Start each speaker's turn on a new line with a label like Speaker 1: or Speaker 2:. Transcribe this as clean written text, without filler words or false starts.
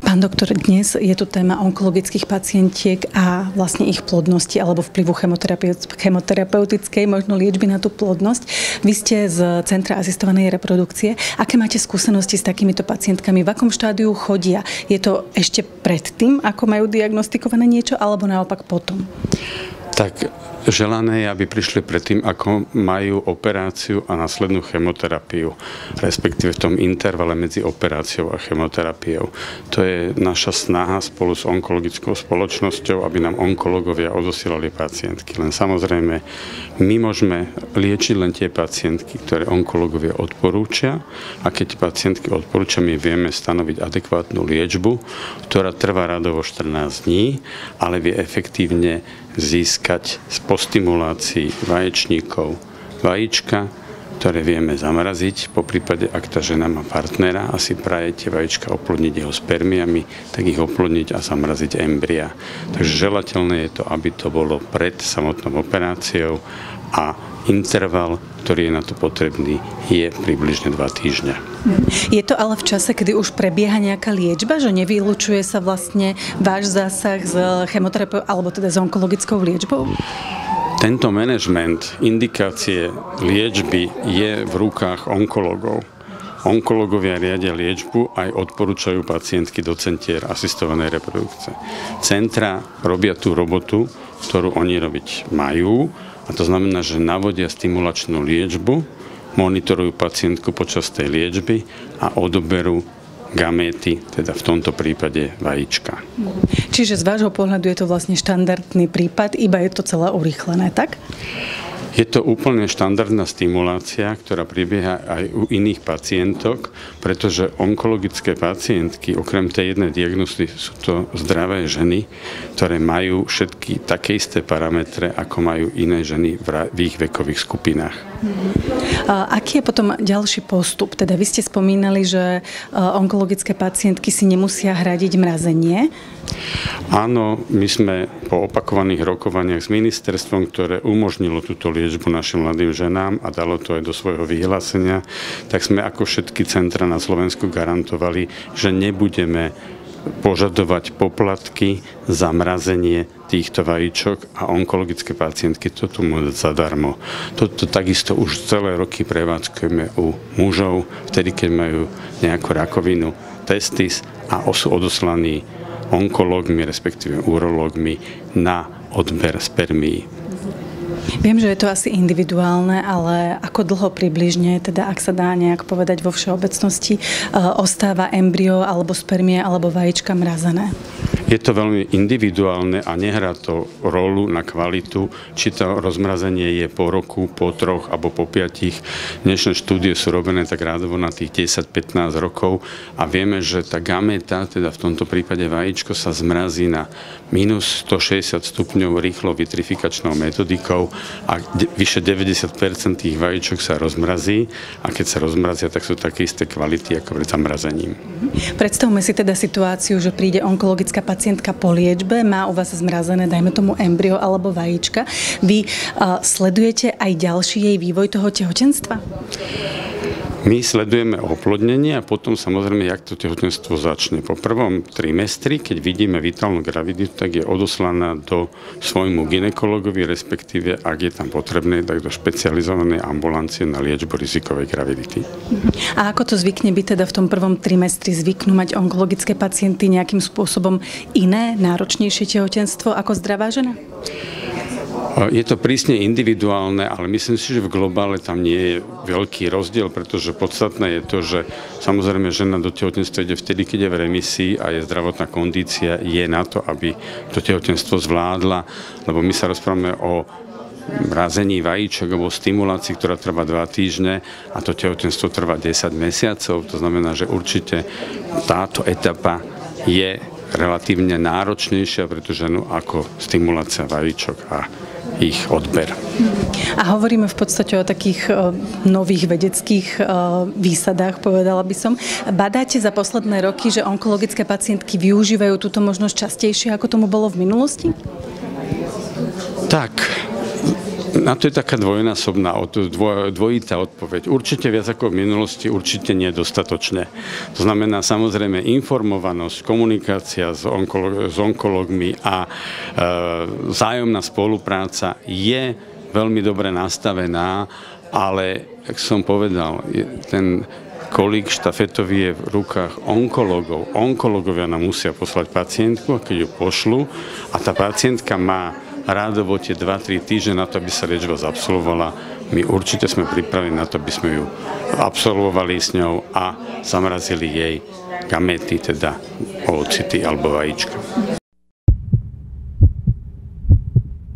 Speaker 1: Pán doktor, dnes je tu téma onkologických pacientiek a vlastne ich plodnosti alebo vplyvu chemoterapeutickej možno liečby na tú plodnosť. Vy ste z Centra asistovanej reprodukcie. Aké máte skúsenosti s takýmito pacientkami? V akom štádiu chodia? Je to ešte predtým, ako majú diagnostikované niečo, alebo naopak potom?
Speaker 2: Tak želané je, aby prišli predtým, ako majú operáciu a následnú chemoterapiu, respektíve v tom intervale medzi operáciou a chemoterapiou. To je naša snaha spolu s onkologickou spoločnosťou, aby nám onkológovia odosielali pacientky. Len samozrejme, my môžeme liečiť len tie pacientky, ktoré onkológovia odporúčia, a keď pacientky odporúčia, my vieme stanoviť adekvátnu liečbu, ktorá trvá radovo 14 dní, ale vie efektívne získať po stimulácii vaječníkov vajíčka, ktoré vieme zamraziť. Po prípade, ak tá žena má partnera a si praje tie vajíčka oplodniť jeho spermiami, tak ich oplodniť a zamraziť embria. Takže želateľné je to, aby to bolo pred samotnou operáciou, a interval, ktorý je na to potrebný, je približne 2 týždne.
Speaker 1: Je to ale v čase, kedy už prebieha nejaká liečba, že nevylučuje sa vlastne váš zásah s chemoterapiou alebo teda s onkologickou liečbou?
Speaker 2: Tento manažment indikácie liečby je v rukách onkológov. Onkológovia riadia liečbu, aj odporúčajú pacientky do centier asistovanej reprodukcie. Centra robia tú robotu, ktorú oni robiť majú, a to znamená, že navodia stimulačnú liečbu, monitorujú pacientku počas tej liečby a odoberú gaméty, teda v tomto prípade vajíčka.
Speaker 1: Čiže z vášho pohľadu je to vlastne štandardný prípad, iba je to celé urýchlené, tak?
Speaker 2: Je to úplne štandardná stimulácia, ktorá prebieha aj u iných pacientok, pretože onkologické pacientky, okrem tej jednej diagnózy, sú to zdravé ženy, ktoré majú všetky také isté parametre, ako majú iné ženy v ich vekových skupinách.
Speaker 1: Aký je potom ďalší postup? Teda vy ste spomínali, že onkologické pacientky si nemusia hradiť mrazenie.
Speaker 2: Áno, my sme po opakovaných rokovaniach s ministerstvom, ktoré umožnilo túto liečbu našim mladým ženám a dalo to aj do svojho vyhlásenia, tak sme ako všetky centra na Slovensku garantovali, že nebudeme požadovať poplatky za mrazenie týchto vajíčok, a onkologické pacientky to tu môžu zadarmo. Toto takisto už celé roky prevádzkujeme u mužov, vtedy keď majú nejakú rakovinu testis a sú odoslaní onkológmi, respektíve urológmi na odber spermií.
Speaker 1: Viem, že je to asi individuálne, ale ako dlho približne, teda ak sa dá nejak povedať vo všeobecnosti, ostáva embryo alebo spermie alebo vajíčka mrazené?
Speaker 2: Je to veľmi individuálne a nehrá to rolu na kvalitu, či to rozmrazenie je po roku, po 3 alebo po 5. Dnešné štúdie sú robené tak rádovo na tých 10-15 rokov a vieme, že tá gaméta, teda v tomto prípade vajíčko, sa zmrazí na minus 160 stupňov rýchlo vitrifikačnou metodikou a vyše 90% tých vajíčok sa rozmrazí, a keď sa rozmrazia, tak sú také isté kvality ako pred zamrazením.
Speaker 1: Predstavme si teda situáciu, že príde onkologická pacientka po liečbe, má u vás zmrazené, dajme tomu embryo alebo vajíčka. Vy sledujete aj ďalší jej vývoj toho tehotenstva?
Speaker 2: My sledujeme oplodnenie a potom samozrejme, jak to tehotenstvo začne. Po prvom trimestri, keď vidíme vitálnu graviditu, tak je odoslaná do svojmu gynekologovi, respektíve, ak je tam potrebné, tak do špecializovanej ambulancie na liečbu rizikovej gravidity.
Speaker 1: A ako to zvykne byť teda v tom prvom trimestri? Zvyknú mať onkologické pacienty nejakým spôsobom iné, náročnejšie tehotenstvo ako zdravá žena?
Speaker 2: Je to prísne individuálne, ale myslím si, že v globále tam nie je veľký rozdiel, pretože podstatné je to, že samozrejme žena do tehotenstva ide vtedy, keď je v remisii a je zdravotná kondícia, je na to, aby to tehotenstvo zvládla, lebo my sa rozprávame o mrazení vajíčok alebo stimulácii, ktorá trvá 2 týždne a to tehotenstvo trvá 10 mesiacov. To znamená, že určite táto etapa je relatívne náročnejšia pre tú ženu ako stimulácia vajíčok a ich odber.
Speaker 1: A hovoríme v podstate o takých nových vedeckých výsadách, povedala by som. Badáte za posledné roky, že onkologické pacientky využívajú túto možnosť častejšie, ako tomu bolo v minulosti?
Speaker 2: Tak, Na to je taká dvojnásobná, dvojitá odpoveď. Určite viac ako v minulosti, určite nie dostatočne. To znamená samozrejme informovanosť, komunikácia s onkológmi a vzájomná spolupráca je veľmi dobre nastavená, ale, jak som povedal, ten kolík štafetový je v rukách onkológov. Onkológovia nám musia poslať pacientku, a keď ju pošlu a tá pacientka má rádovo tie 2-3 týždne na to, aby sa liečba zabsolvovala. My určite sme pripravení na to, aby sme ju absolvovali s ňou a zamrazili jej gamety, teda ovocity alebo vajíčka.